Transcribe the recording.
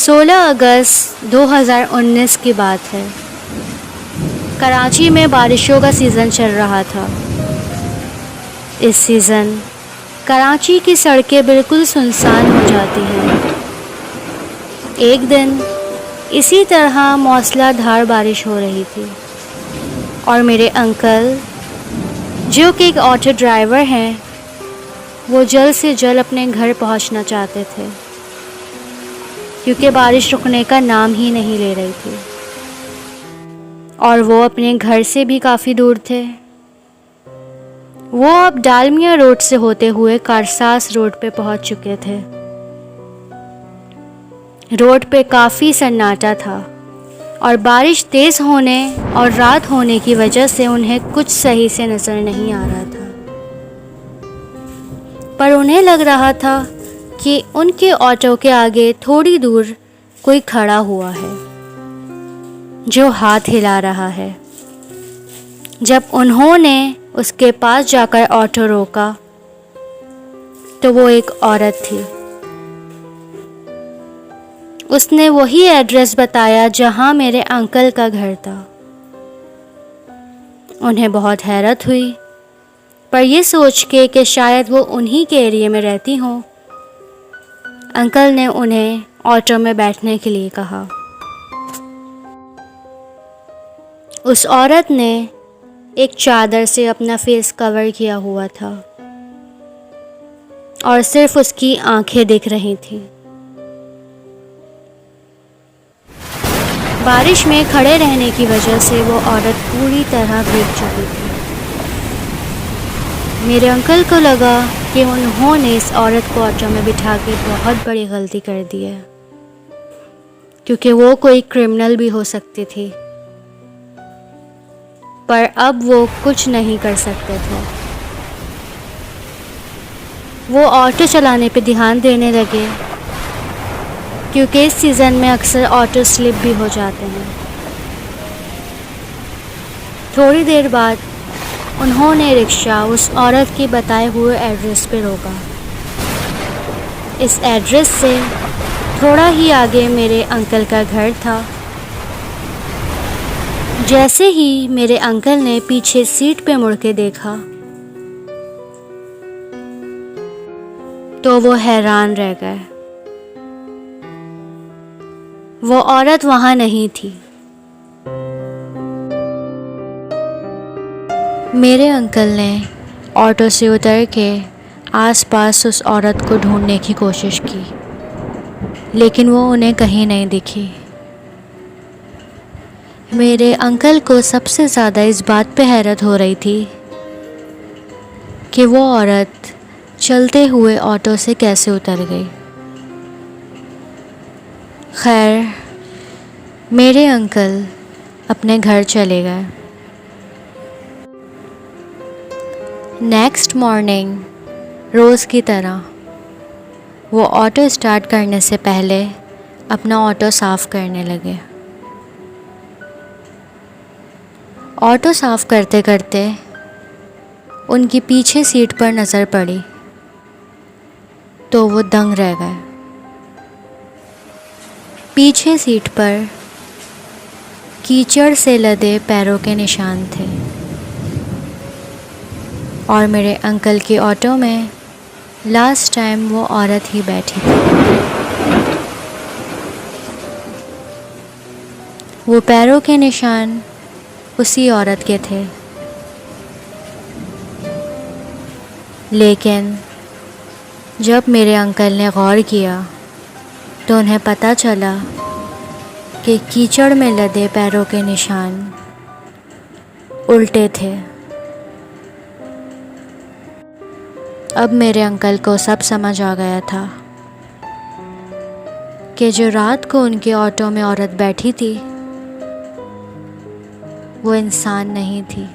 16 अगस्त 2019 की बात है। कराची में बारिशों का सीज़न चल रहा था। इस सीज़न कराची की सड़कें बिल्कुल सुनसान हो जाती हैं। एक दिन इसी तरह मूसलाधार बारिश हो रही थी और मेरे अंकल, जो कि एक ऑटो ड्राइवर हैं, वो जल्द से जल्द अपने घर पहुंचना चाहते थे क्योंकि बारिश रुकने का नाम ही नहीं ले रही थी और वो अपने घर से भी काफ़ी दूर थे। वो अब डालमिया रोड से होते हुए कारसास रोड पे पहुंच चुके थे। रोड पे काफ़ी सन्नाटा था और बारिश तेज़ होने और रात होने की वजह से उन्हें कुछ सही से नज़र नहीं आ रहा था, पर उन्हें लग रहा था कि उनके ऑटो के आगे थोड़ी दूर कोई खड़ा हुआ है जो हाथ हिला रहा है। जब उन्होंने उसके पास जाकर ऑटो रोका तो वो एक औरत थी। उसने वही एड्रेस बताया जहां मेरे अंकल का घर था। उन्हें बहुत हैरत हुई, पर यह सोच के कि शायद वो उन्हीं के एरिया में रहती हों, अंकल ने उन्हें ऑटो में बैठने के लिए कहा। उस औरत ने एक चादर से अपना फेस कवर किया हुआ था और सिर्फ उसकी आंखें दिख रही थीं। बारिश में खड़े रहने की वजह से वो औरत पूरी तरह भीग चुकी थी। मेरे अंकल को लगा कि उन्होंने इस औरत को ऑटो में बिठा के बहुत बड़ी गलती कर दी है, क्योंकि वो कोई क्रिमिनल भी हो सकती थी, पर अब वो कुछ नहीं कर सकते थे। वो ऑटो चलाने पे ध्यान देने लगे क्योंकि इस सीज़न में अक्सर ऑटो स्लिप भी हो जाते हैं। थोड़ी देर बाद उन्होंने रिक्शा उस औरत के बताए हुए एड्रेस पे रोका। इस एड्रेस से थोड़ा ही आगे मेरे अंकल का घर था। जैसे ही मेरे अंकल ने पीछे सीट पे मुड़ के देखा तो वो हैरान रह गए। वो औरत वहां नहीं थी। मेरे अंकल ने ऑटो से उतर के आसपास उस औरत को ढूंढने की कोशिश की, लेकिन वो उन्हें कहीं नहीं दिखी। मेरे अंकल को सबसे ज़्यादा इस बात पे हैरत हो रही थी कि वो औरत चलते हुए ऑटो से कैसे उतर गई। खैर, मेरे अंकल अपने घर चले गए। नेक्स्ट मॉर्निंग रोज़ की तरह वो ऑटो स्टार्ट करने से पहले अपना ऑटो साफ़ करने लगे। ऑटो साफ़ करते करते उनकी पीछे सीट पर नज़र पड़ी तो वो दंग रह गए। पीछे सीट पर कीचड़ से लदे पैरों के निशान थे और मेरे अंकल के ऑटो में लास्ट टाइम वो औरत ही बैठी थी। वो पैरों के निशान उसी औरत के थे, लेकिन जब मेरे अंकल ने गौर किया तो उन्हें पता चला कि कीचड़ में लदे पैरों के निशान उल्टे थे। अब मेरे अंकल को सब समझ आ गया था कि जो रात को उनके ऑटो में औरत बैठी थी वो इंसान नहीं थी।